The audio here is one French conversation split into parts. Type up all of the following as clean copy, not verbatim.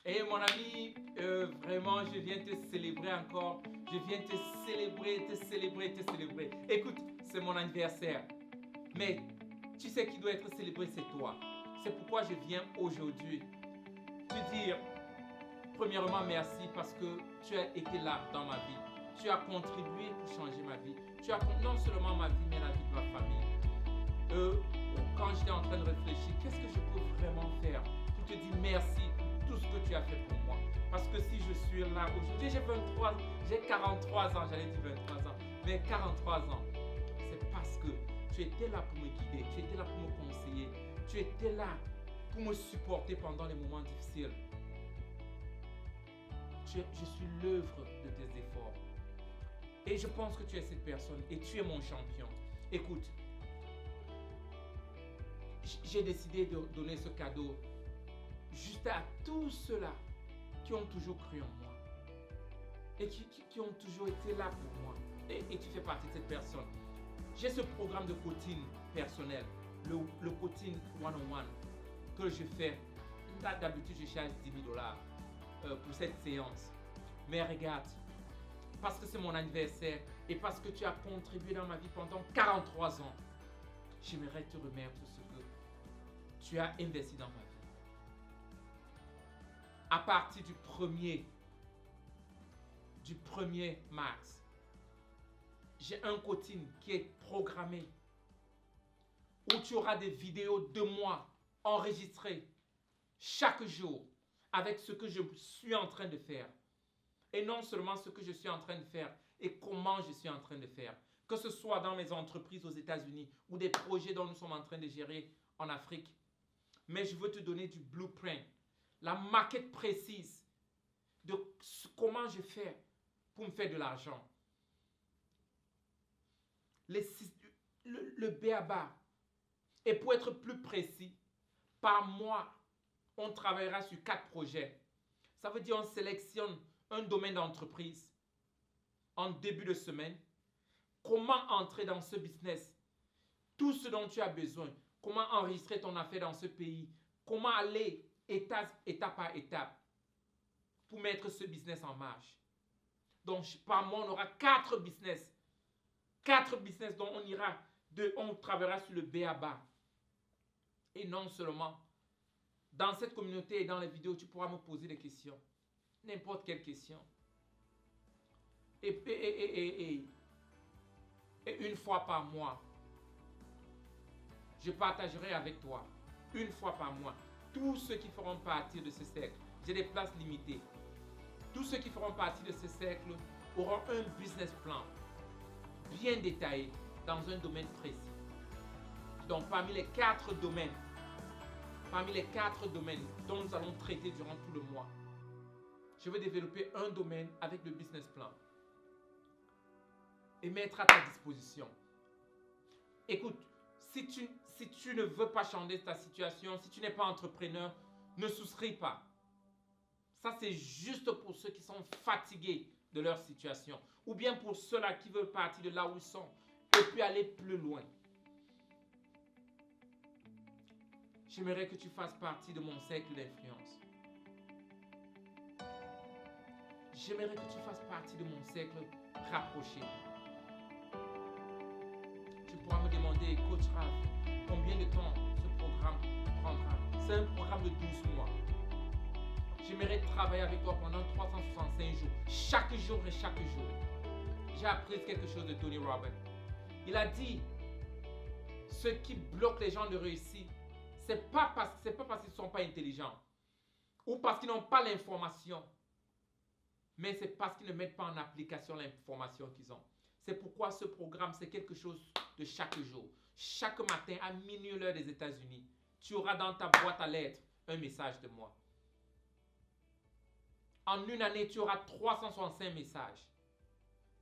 Et mon ami, vraiment, je viens te célébrer encore. Je viens te célébrer, te célébrer, te célébrer. Écoute, c'est mon anniversaire. Mais tu sais qui doit être célébré, c'est toi. C'est pourquoi je viens aujourd'hui te dire, premièrement, merci parce que tu as été là dans ma vie. Tu as contribué pour changer ma vie. Tu as non seulement ma vie, mais la vie de ma famille. Euh, Quand j'étais en train de réfléchir, qu'est-ce que je peux vraiment faire pour te dire merci pour tout ce que tu as fait pour moi. Parce que si je suis là aujourd'hui, j'ai 43 ans, j'allais dire 23 ans, mais 43 ans, c'est parce que tu étais là pour me guider, tu étais là pour me conseiller, tu étais là pour me supporter pendant les moments difficiles. Je suis l'œuvre de tes efforts. Et je pense que tu es cette personne et tu es mon champion. Écoute, j'ai décidé de donner ce cadeau juste à tous ceux-là qui ont toujours cru en moi et qui ont toujours été là pour moi. Et tu fais partie de cette personne. J'ai ce programme de coaching personnel, le coaching one-on-one que je fais. D'habitude, je charge 10 000 dollars pour cette séance. Mais regarde, parce que c'est mon anniversaire et parce que tu as contribué dans ma vie pendant 43 ans, j'aimerais te remettre ce que tu as investi dans ma vie. À partir du 1er mars, j'ai un coaching qui est programmé où tu auras des vidéos de moi enregistrées chaque jour avec ce que je suis en train de faire. Et non seulement ce que je suis en train de faire et comment je suis en train de faire. Que ce soit dans mes entreprises aux États-Unis ou des projets dont nous sommes en train de gérer en Afrique. Mais je veux te donner du blueprint, la maquette précise de comment je fais pour me faire de l'argent. Le b.a.-ba. Et pour être plus précis, par mois, on travaillera sur 4 projets. Ça veut dire on sélectionne un domaine d'entreprise en début de semaine. Comment entrer dans ce business? Tout ce dont tu as besoin. Comment enregistrer ton affaire dans ce pays? Comment aller étape par étape pour mettre ce business en marche? Donc, par mois, on aura 4 business. 4 business dont on travaillera sur le b.a.-ba. Et non seulement, dans cette communauté et dans les vidéos, tu pourras me poser des questions. N'importe quelle question. Et une fois par mois, je partagerai avec toi, une fois par mois, tous ceux qui feront partie de ce cercle. J'ai des places limitées. Tous ceux qui feront partie de ce cercle auront un business plan bien détaillé dans un domaine précis. Donc parmi les 4 domaines dont nous allons traiter durant tout le mois, je vais développer un domaine avec le business plan et mettre à ta disposition. Écoute, si tu ne veux pas changer ta situation, si tu n'es pas entrepreneur, ne souscris pas. Ça, c'est juste pour ceux qui sont fatigués de leur situation ou bien pour ceux-là qui veulent partir de là où ils sont et puis aller plus loin. J'aimerais que tu fasses partie de mon cercle d'influence. J'aimerais que tu fasses partie de mon cercle rapproché. Tu pourras me demander, Coach Raph, combien de temps ce programme prendra? C'est un programme de 12 mois. J'aimerais travailler avec toi pendant 365 jours, chaque jour et chaque jour. J'ai appris quelque chose de Tony Robbins. Il a dit, ce qui bloque les gens de réussir, c'est pas parce qu'ils ne sont pas intelligents ou parce qu'ils n'ont pas l'information, mais c'est parce qu'ils ne mettent pas en application l'information qu'ils ont. C'est pourquoi ce programme, c'est quelque chose de chaque jour. Chaque matin à minuit l'heure des États-Unis, tu auras dans ta boîte à lettres un message de moi. En une année, tu auras 365 messages.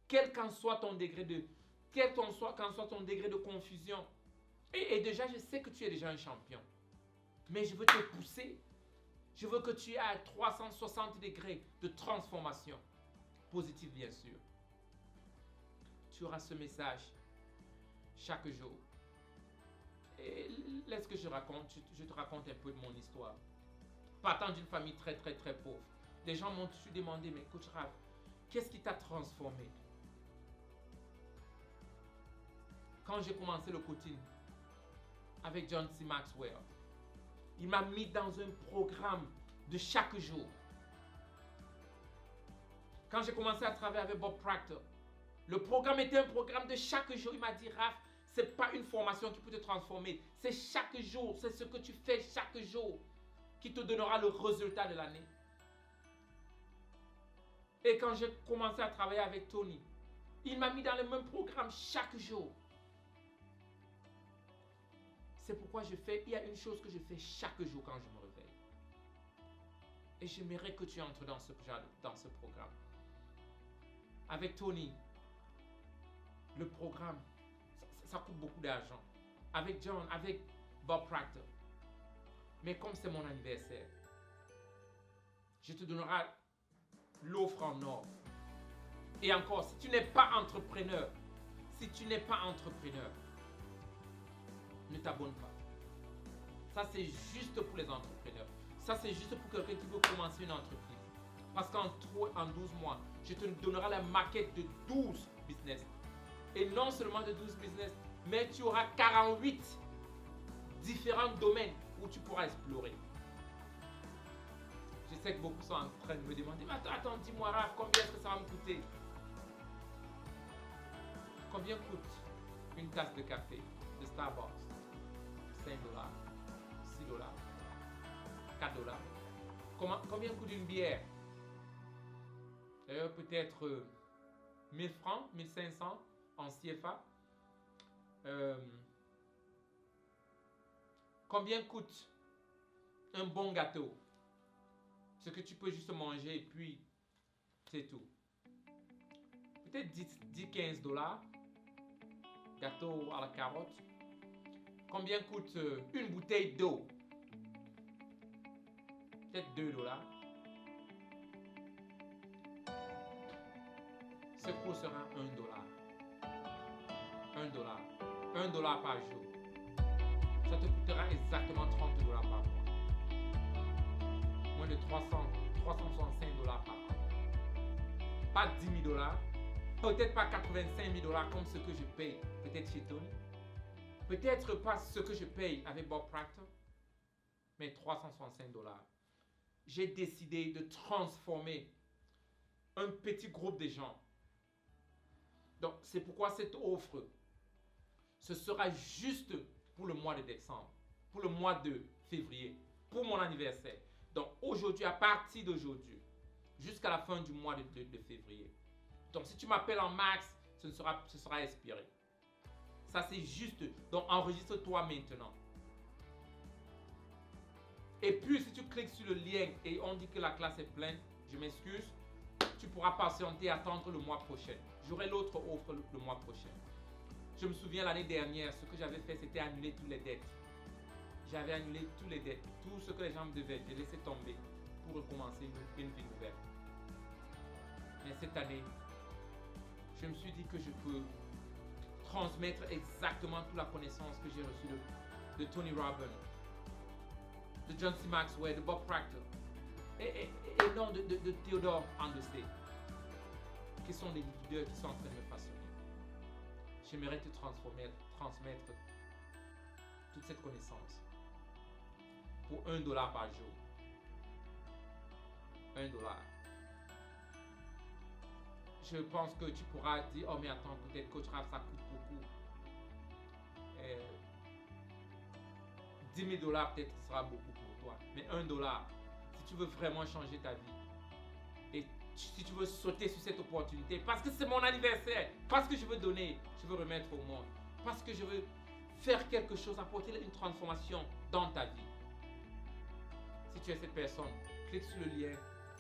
Quel qu'en soit ton degré de confusion. Et déjà, je sais que tu es déjà un champion. Mais je veux te pousser. Je veux que tu aies à 360 degrés de transformation. Positive, bien sûr. Tu auras ce message chaque jour. Et laisse que je te raconte un peu de mon histoire. partant d'une famille très très très pauvre. Des gens m'ont toujours demandé, mais coach Raph, qu'est-ce qui t'a transformé? Quand j'ai commencé le coaching avec John C. Maxwell, il m'a mis dans un programme de chaque jour. Quand j'ai commencé à travailler avec Bob Proctor, le programme était un programme de chaque jour. Il m'a dit, Raph, ce n'est pas une formation qui peut te transformer. C'est chaque jour, c'est ce que tu fais chaque jour qui te donnera le résultat de l'année. Et quand j'ai commencé à travailler avec Tony, il m'a mis dans le même programme chaque jour. C'est pourquoi il y a une chose que je fais chaque jour quand je me réveille. Et j'aimerais que tu entres dans ce programme. Avec Tony, le programme, ça coûte beaucoup d'argent. Avec John, avec Bob Proctor. Mais comme c'est mon anniversaire, je te donnerai l'offre en or. Et encore, si tu n'es pas entrepreneur, ne t'abonne pas. Ça, c'est juste pour les entrepreneurs. Ça, c'est juste pour quelqu'un qui veut commencer une entreprise. Parce qu'en 12 mois, je te donnerai la maquette de 12 business. Et non seulement de 12 business, mais tu auras 48 différents domaines où tu pourras explorer. Je sais que beaucoup sont en train de me demander, mais attends, dis-moi Raph, combien est-ce que ça va me coûter? Combien coûte une tasse de café de Starbucks? 5 $, 6 $, 4 $. Combien coûte une bière? Peut-être 1000 francs, 1500 en CFA. Combien coûte un bon gâteau? Ce que tu peux juste manger et puis c'est tout. Peut-être 10-15 $. Gâteau à la carotte. Combien coûte une bouteille d'eau? Peut-être 2 $. Ce coût sera 1 $. 1 $. Par jour. Ça te coûtera exactement 30 $ par mois. Moins de 365 $ par an. Pas 10 000 $. Peut-être pas 85 000 $ comme ce que je paye peut-être chez Tony. Peut-être pas ce que je paye avec Bob Proctor. Mais 365 $. J'ai décidé de transformer un petit groupe de gens. Donc, c'est pourquoi cette offre, ce sera juste pour le mois de décembre, pour le mois de février, pour mon anniversaire. Donc, aujourd'hui, à partir d'aujourd'hui, jusqu'à la fin du mois de février. Donc, si tu m'appelles en max, ce sera expiré. Ça, c'est juste. Donc, enregistre-toi maintenant. Et puis, si tu cliques sur le lien et on dit que la classe est pleine, je m'excuse, tu pourras patienter et attendre le mois prochain. J'aurai l'autre offre le mois prochain. Je me souviens l'année dernière, ce que j'avais fait, c'était annuler toutes les dettes. J'avais annulé toutes les dettes, tout ce que les gens me devaient, j'ai laissé tomber pour recommencer une vie nouvelle. Mais cette année, je me suis dit que je peux transmettre exactement toute la connaissance que j'ai reçue de Tony Robbins, de John C. Maxwell, de Bob Proctor, et non de Theodore Anderson, qui sont les leaders qui sont en train de me façonner. J'aimerais te transmettre toute cette connaissance pour 1 $ par jour. 1 $. Je pense que tu pourras dire, oh mais attends, peut-être Coach Raph, ça coûte beaucoup. 10 000 $ peut-être sera beaucoup pour toi. Mais 1 $, si tu veux vraiment changer ta vie, et si tu veux sauter sur cette opportunité, parce que c'est mon anniversaire, parce que je veux donner, je veux remettre au monde, parce que je veux faire quelque chose, apporter une transformation dans ta vie. Si tu es cette personne, clique sur le lien,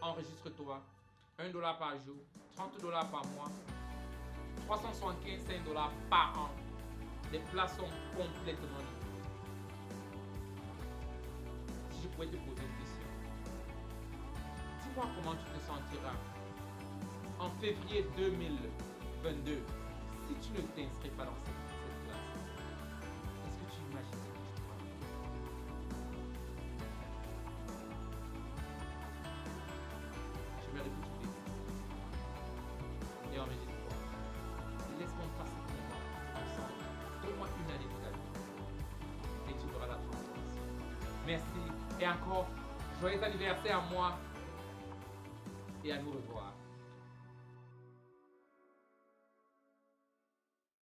enregistre-toi, 1 $ par jour, 30 $ par mois, 375 $ par an. Les places sont complètement libres. Si je pouvais te poser une question, dis-moi comment tu te sentiras en février 2022 si tu ne t'inscris pas dans cette classe. Est-ce que tu imagines ce que tu feras? Merci. Et encore, joyeux anniversaire à moi et à nous revoir.